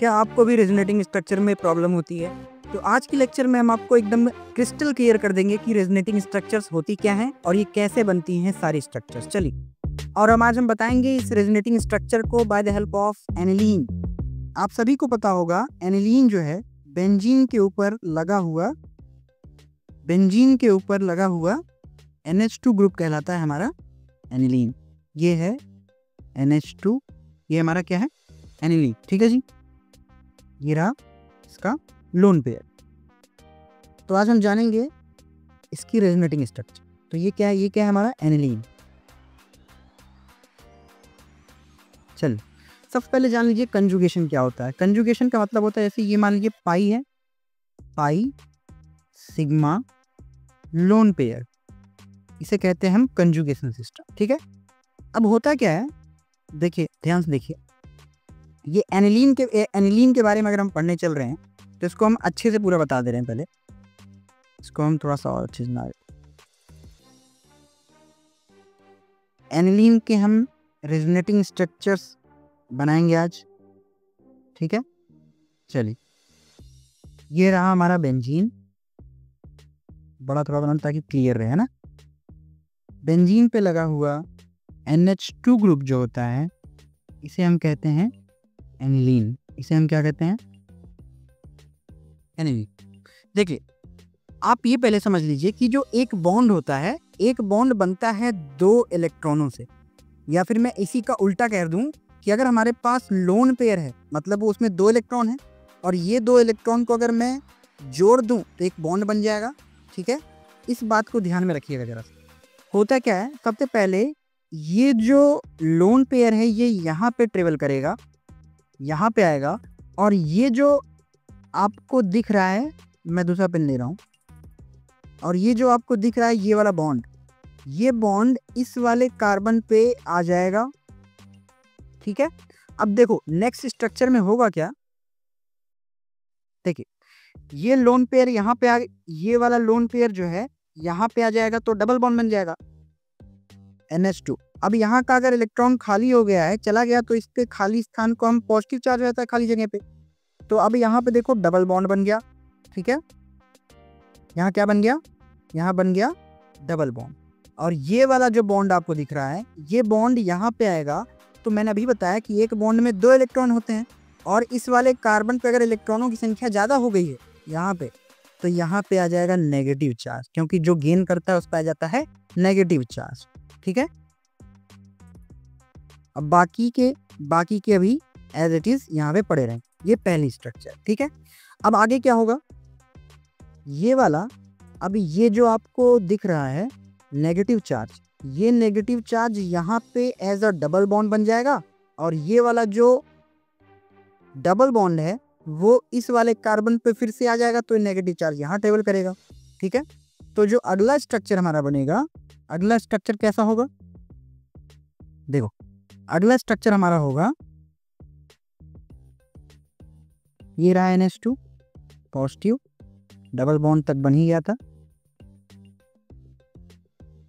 क्या आपको भी रेजोनेटिंग स्ट्रक्चर में प्रॉब्लम होती है? तो आज की लेक्चर में हम आपको एकदम क्रिस्टल क्लियर कर देंगे कि रेजोनेटिंग स्ट्रक्चर्स होती क्या हैं और ये कैसे बनती हैं सारी स्ट्रक्चर्स। चलिए, और आज हम बताएंगे इस रेजोनेटिंग स्ट्रक्चर को by the help of aniline. आप सभी को पता होगा एनिलीन जो है बेंजीन के ऊपर लगा हुआ NH2 ग्रुप कहलाता है हमारा एनिलीन। ये है NH2, ये हमारा क्या है? एनिलीन। ठीक है जी, ये रहा इसका लोन पेयर। तो आज हम जानेंगे इसकी रेजोनेटिंग स्ट्रक्चर। तो ये क्या है? ये क्या है हमारा एनिलीन। चल सबसे पहले जान लीजिए कंजुगेशन क्या होता है। कंजुगेशन का मतलब होता है जैसे ये मान लीजिए पाई है, पाई सिग्मा लोन पेयर, इसे कहते हैं हम कंजुगेशन सिस्टम। ठीक है, अब होता क्या है देखिए, ध्यान से देखिए, ये एनिलीन के बारे में अगर हम पढ़ने चल रहे हैं तो इसको हम अच्छे से पूरा बता दे रहे हैं। पहले इसको हम थोड़ा सा और अच्छे से ना, एनिलीन के हम रेजोनेटिंग स्ट्रक्चर्स बनाएंगे आज। ठीक है, चलिए, ये रहा हमारा बेंजीन, बड़ा थोड़ा बनाना ताकि क्लियर रहे, है ना। बेंजीन पे लगा हुआ NH2 ग्रुप जो होता है इसे हम कहते हैं एनिलीन। इसे हम क्या कहते हैं? एनिलीन। देखिए, आप ये पहले समझ लीजिए कि जो एक बॉन्ड होता है, एक बॉन्ड बनता है दो इलेक्ट्रॉनों से, या फिर मैं इसी का उल्टा कह दूं कि अगर हमारे पास लोन पेयर है, मतलब वो उसमें दो इलेक्ट्रॉन है और ये दो इलेक्ट्रॉन को अगर मैं जोड़ दूं तो एक बॉन्ड बन जाएगा। ठीक है, इस बात को ध्यान में रखिएगा जरा सा। होता क्या है, सबसे पहले ये जो लोन पेयर है ये यहाँ पे ट्रेवल करेगा, यहाँ पे आएगा, और ये जो आपको दिख रहा है, मैं दूसरा पेन ले रहा हूँ, और ये जो आपको दिख रहा है ये वाला बॉन्ड, ये बॉन्ड इस वाले कार्बन पे आ जाएगा। ठीक है, अब देखो नेक्स्ट स्ट्रक्चर में होगा क्या, देखिए ये लोन पेयर यहाँ पे ये वाला लोन पेयर जो है यहाँ पे आ जाएगा तो डबल बॉन्ड बन जाएगा NH2। अब यहाँ का अगर इलेक्ट्रॉन खाली हो गया है, चला गया, तो इस पे खाली स्थान को हम पॉजिटिव चार्ज रहता है खाली जगह पे, तो अब यहाँ पे देखो डबल बॉन्ड बन गया। ठीक है, यहाँ क्या बन गया? यहाँ बन गया डबल बॉन्ड। और ये वाला जो बॉन्ड आपको दिख रहा है, ये बॉन्ड यहाँ पे आएगा, तो मैंने अभी बताया कि एक बॉन्ड में दो इलेक्ट्रॉन होते हैं, और इस वाले कार्बन पे अगर इलेक्ट्रॉनों की संख्या ज़्यादा हो गई है यहाँ पे, तो यहाँ पे आ जाएगा नेगेटिव चार्ज, क्योंकि जो गेन करता है उस पर आ जाता है नेगेटिव चार्ज। ठीक है, अब बाकी के अभी एज इट इज यहाँ पे पड़े रहें। ये पहली स्ट्रक्चर। ठीक है, अब आगे क्या होगा, ये वाला, अभी ये जो आपको दिख रहा है नेगेटिव चार्ज, ये नेगेटिव चार्ज यहाँ पे एज अ डबल बॉन्ड बन जाएगा, और ये वाला जो डबल बॉन्ड है वो इस वाले कार्बन पे फिर से आ जाएगा, तो नेगेटिव चार्ज यहाँ ट्रेवल करेगा। ठीक है, तो जो अगला स्ट्रक्चर हमारा बनेगा, अगला स्ट्रक्चर कैसा होगा? देखो, अगला स्ट्रक्चर हमारा होगा, ये रहा NH2 पॉजिटिव, डबल बॉन्ड तक बन ही गया था।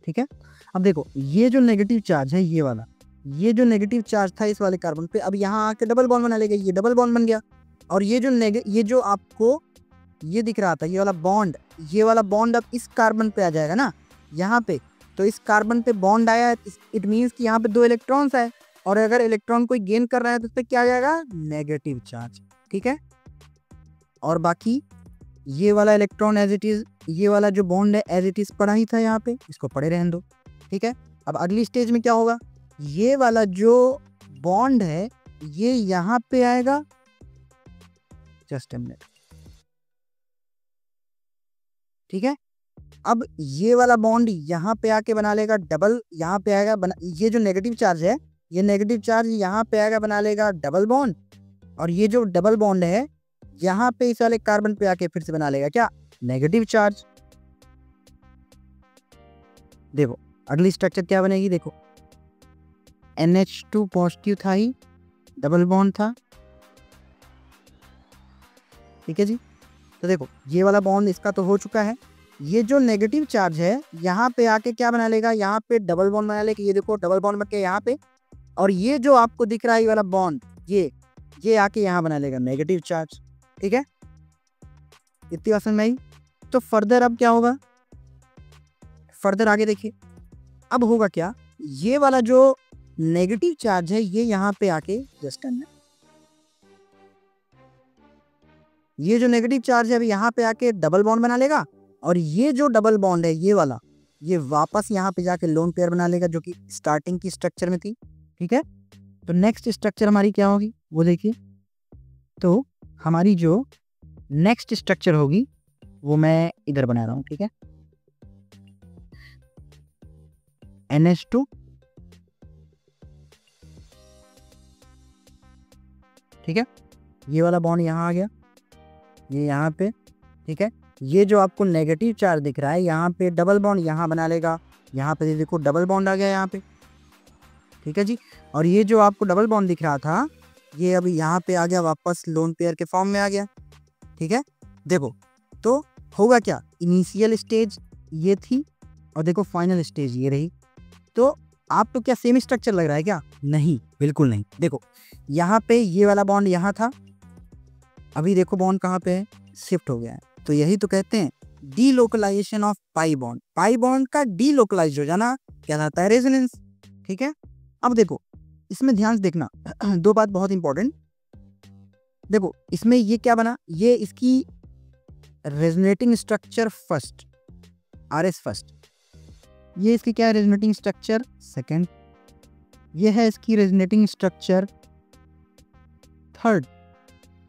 ठीक है, अब देखो ये जो नेगेटिव चार्ज है, ये वाला, ये जो नेगेटिव चार्ज था इस वाले कार्बन पे, अब यहाँ आके डबल बॉन्ड बना लेगा, ये डबल बॉन्ड बन गया। और ये जो आपको ये दिख रहा था, ये वाला बॉन्ड अब इस कार्बन पे आ जाएगा ना, यहाँ पे, तो इस कार्बन पे बॉन्ड आया, इट मीन्स कि यहाँ पे दो इलेक्ट्रॉन्स आए, और अगर इलेक्ट्रॉन कोई गेन कर रहा है तो उस पर क्या आ जाएगा? Negative charge. ठीक है, और बाकी ये वाला इलेक्ट्रॉन एज इट इज, ये वाला जो बॉन्ड है एज इट इज पड़ा ही था यहाँ पे, इसको पड़े रहने दो। ठीक है, अब अगली स्टेज में क्या होगा, ये वाला जो बॉन्ड है ये यहाँ पे आएगा, जस्ट अ मिनट। ठीक है, अब ये वाला बॉन्ड यहाँ पे आके बना लेगा डबल, यहाँ पे आएगा ये जो नेगेटिव चार्ज है, ये नेगेटिव चार्ज यहाँ पे आएगा, बना लेगा डबल बॉन्ड, और ये जो डबल बॉन्ड है यहाँ पे इस वाले कार्बन पे आके फिर से बना लेगा क्या? Negative charge. देखो अगली स्ट्रक्चर क्या बनेगी, देखो NH2 पॉजिटिव था ही, डबल बॉन्ड था। ठीक है जी, तो देखो ये वाला बॉन्ड इसका तो हो चुका है, ये जो नेगेटिव चार्ज है यहाँ पे आके क्या बना लेगा? यहाँ पे डबल बॉन्ड बना लेगा। ये देखो डबल बॉन्ड बन के यहाँ पे, और ये जो आपको दिख रहा है ये वाला बॉन्ड, ये आके यहाँ बना लेगा नेगेटिव चार्ज। ठीक है, इतनी बात समझ में आई। तो फर्दर अब क्या होगा, फर्दर आगे देखिए, अब होगा क्या, ये वाला जो नेगेटिव चार्ज है ये यहाँ पे आके जस्ट करना, ये जो नेगेटिव चार्ज है अभी यहाँ पे आके डबल बॉन्ड बना लेगा, और ये जो डबल बॉन्ड है ये वाला, ये वापस यहाँ पे जाके लोन पेयर बना लेगा जो कि स्टार्टिंग की स्ट्रक्चर में थी। ठीक है, तो नेक्स्ट स्ट्रक्चर हमारी क्या होगी वो देखिए। तो हमारी जो नेक्स्ट स्ट्रक्चर होगी वो मैं इधर बना रहा हूं। ठीक है, NH2, ठीक है, ये वाला बॉन्ड यहाँ आ गया, ये यहाँ पे। ठीक है, ये जो आपको नेगेटिव चार्ज दिख रहा है यहाँ पे डबल बॉन्ड यहाँ बना लेगा, यहाँ पे देखो डबल बॉन्ड आ गया यहाँ पे। ठीक है जी, और ये जो आपको डबल बॉन्ड दिख रहा था ये अभी यहाँ पे आ गया, वापस लोन पेयर के फॉर्म में आ गया। ठीक है, देखो तो होगा क्या, इनिशियल स्टेज ये थी और देखो फाइनल स्टेज ये रही। तो आपको क्या सेम स्ट्रक्चर लग रहा है क्या? नहीं, बिल्कुल नहीं। देखो यहाँ पे ये वाला बॉन्ड यहाँ था, अभी देखो बॉन्ड कहाँ पे है, शिफ्ट हो गया है। तो यही तो कहते हैं delocalisation of pi bond. Pi bond का डीलोकलाइज हो जाना कहलाता है रेजोनेंस। ठीक है, अब देखो इसमें ध्यान से देखना दो बात बहुत इंपॉर्टेंट। देखो इसमें ये क्या बना, ये इसकी resonating structure first, RS first, ये इसकी क्या है रेजोनेटिंग स्ट्रक्चर सेकंड, ये है इसकी रेजोनेटिंग स्ट्रक्चर थर्ड,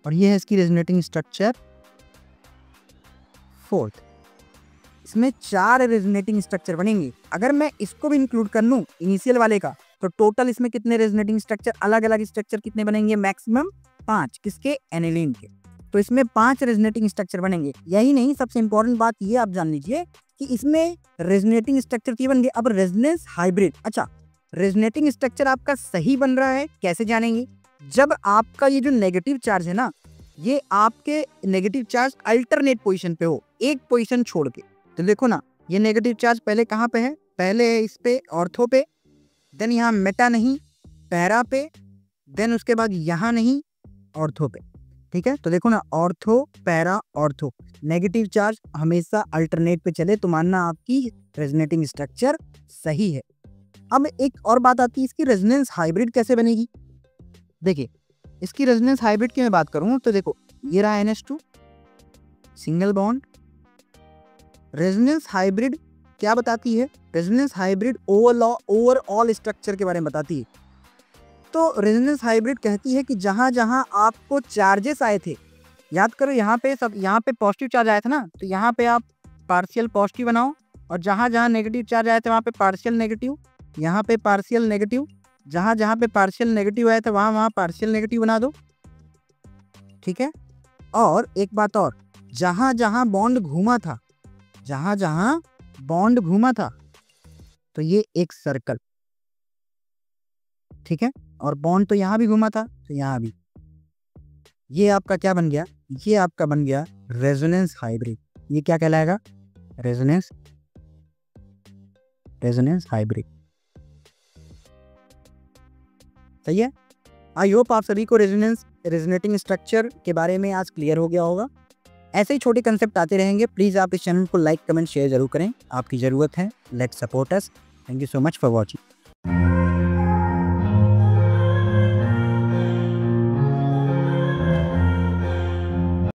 और ये है इसकी रेजोनेटिंग स्ट्रक्चर फोर्थ। इसमें 4 रेजोनेटिंग स्ट्रक्चर बनेंगे। अगर मैं इसको भी इंक्लूड कर लूं इनिशियल वाले का, तो टोटल इसमें कितने रेजोनेटिंग स्ट्रक्चर, अलग अलग स्ट्रक्चर कितने बनेंगे, मैक्सिमम 5। किसके? एनिलीन के। तो इसमें 5 रेजोनेटिंग स्ट्रक्चर बनेंगे। यही नहीं, सबसे इंपॉर्टेंट बात ये आप जान लीजिए कि इसमें रेजोनेटिंग स्ट्रक्चर की बन गए अब रेजोनेंस हाइब्रिड। अच्छा, रेजोनेटिंग स्ट्रक्चर आपका सही बन रहा है कैसे जानेंगे? जब आपका ये जो नेगेटिव चार्ज है ना, ये आपके नेगेटिव चार्ज अल्टरनेट पोजीशन पे हो, एक पोजीशन छोड़ के। तो देखो ना, ये नेगेटिव चार्ज पहले कहाँ पे है, पहले है इस पे ऑर्थो पे, देन यहाँ मेटा नहीं पैरा पे, देन उसके बाद यहाँ नहीं ऑर्थो पे। ठीक है, तो देखो ना, ortho para ortho, negative charge हमेशा अल्टरनेट पे चले तो मानना आपकी रेजोनेटिंग स्ट्रक्चर सही है। अब एक और बात आती है, इसकी रेजोनेंस हाइब्रिड कैसे बनेगी। देखिए इसकी रेजोनेंस हाइब्रिड की मैं बात करूं तो देखो ये रहा NH2 single bond. Resonance hybrid क्या बताती है? रेजोनेंस हाइब्रिड ओवरऑल स्ट्रक्चर के बारे में बताती है। तो रेजोनेंस हाइब्रिड कहती है कि जहां जहां आपको चार्जेस आए थे, याद करो यहाँ पे पॉजिटिव चार्ज आया था ना, तो यहाँ पे आप पार्शियल पॉजिटिव बनाओ, और जहां जहां नेगेटिव चार्ज आया था वहां पे पार्शियल नेगेटिव, यहाँ पे पार्शियल नेगेटिव, जहां जहां पे पार्शियल नेगेटिव आया था वहां वहां पार्शियल नेगेटिव बना दो। ठीक है, और एक बात और, जहां जहां बॉन्ड घूमा था, जहां जहां बॉन्ड घूमा था तो ये एक सर्कल। ठीक है, और बॉन्ड तो यहां भी घूमा था तो यहां भी, ये आपका क्या बन गया, ये आपका बन गया रेजोनेंस हाइब्रिड। ये क्या कहलाएगा? Resonance hybrid. सही है। आई होप आप सभी को रेजोनेटिंग स्ट्रक्चर के बारे में आज क्लियर हो गया होगा। ऐसे ही छोटे कंसेप्ट आते रहेंगे। प्लीज़ आप इस चैनल को लाइक कमेंट शेयर जरूर करें, आपकी ज़रूरत है। Let's support us. Thank you so much for watching.